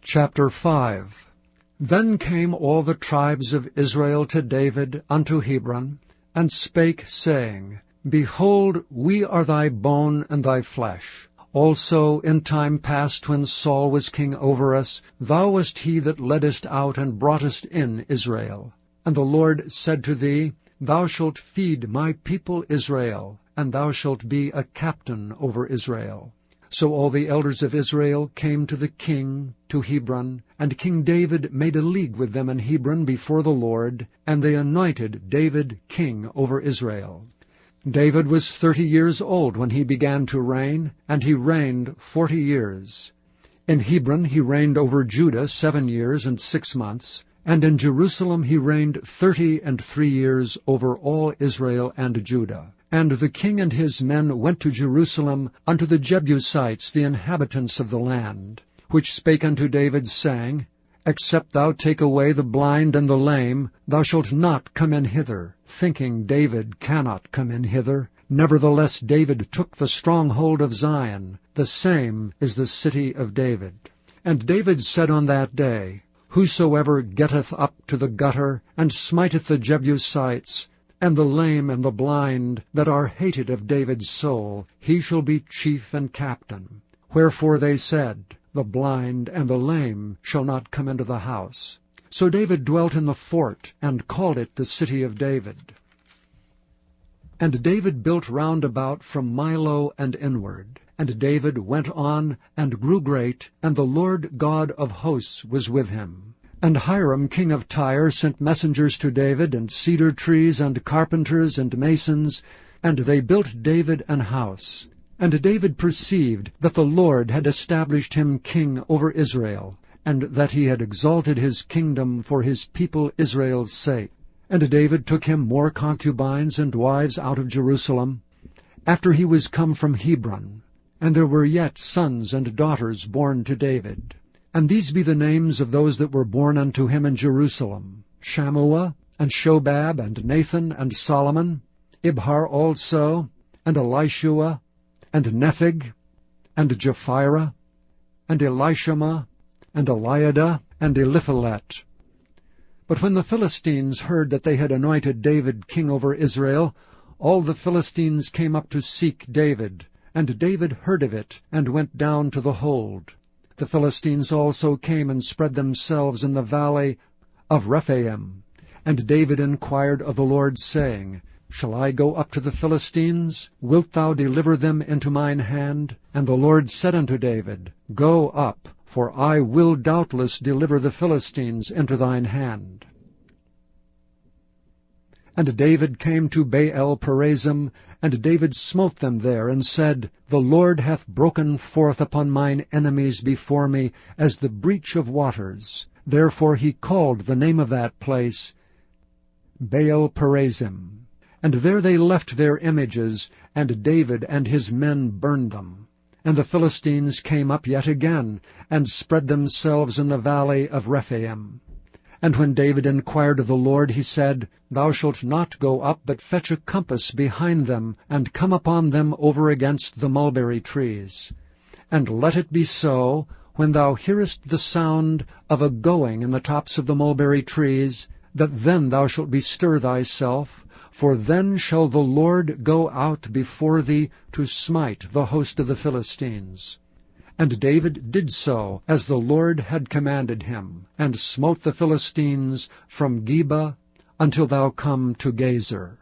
Chapter 5. Then came all the tribes of Israel to David unto Hebron, and spake, saying, Behold, we are thy bone and thy flesh. Also in time past, when Saul was king over us, thou wast he that leddest out and broughtest in Israel. And the Lord said to thee, Thou shalt feed my people Israel, and thou shalt be a captain over Israel. So all the elders of Israel came to the king to Hebron, and King David made a league with them in Hebron before the Lord, and they anointed David king over Israel. David was 30 years old when he began to reign, and he reigned 40 years. In Hebron he reigned over Judah 7 years and 6 months, and in Jerusalem he reigned 33 years over all Israel and Judah. And the king and his men went to Jerusalem unto the Jebusites, the inhabitants of the land, which spake unto David, saying, Except thou take away the blind and the lame, thou shalt not come in hither, thinking David cannot come in hither. Nevertheless David took the stronghold of Zion, the same is the city of David. And David said on that day, Whosoever getteth up to the gutter, and smiteth the Jebusites, and the lame and the blind, that are hated of David's soul, he shall be chief and captain. Wherefore they said, The blind and the lame shall not come into the house. So David dwelt in the fort, and called it the city of David. And David built round about from Milo and inward. And David went on, and grew great, and the Lord God of hosts was with him. And Hiram king of Tyre sent messengers to David, and cedar trees, and carpenters, and masons, and they built David an house. And David perceived that the Lord had established him king over Israel, and that he had exalted his kingdom for his people Israel's sake. And David took him more concubines and wives out of Jerusalem, after he was come from Hebron. And there were yet sons and daughters born to David. And these be the names of those that were born unto him in Jerusalem, Shammua, and Shobab, and Nathan, and Solomon, Ibhar also, and Elishua, and Nepheg, and Japhira, and Elishama, and Eliada, and Eliphalet. But when the Philistines heard that they had anointed David king over Israel, all the Philistines came up to seek David, and David heard of it, and went down to the hold. The Philistines also came and spread themselves in the valley of Rephaim. And David inquired of the Lord, saying, Shall I go up to the Philistines? Wilt thou deliver them into mine hand? And the Lord said unto David, Go up, for I will doubtless deliver the Philistines into thine hand. And David came to Baal-perazim, and David smote them there, and said, The Lord hath broken forth upon mine enemies before me, as the breach of waters. Therefore he called the name of that place Baal-perazim. And there they left their images, and David and his men burned them. And the Philistines came up yet again, and spread themselves in the valley of Rephaim. And when David inquired of the Lord, he said, Thou shalt not go up, but fetch a compass behind them, and come upon them over against the mulberry trees. And let it be so, when thou hearest the sound of a going in the tops of the mulberry trees, that then thou shalt bestir thyself, for then shall the Lord go out before thee to smite the host of the Philistines. And David did so, as the Lord had commanded him, and smote the Philistines from Geba until thou come to Gezer.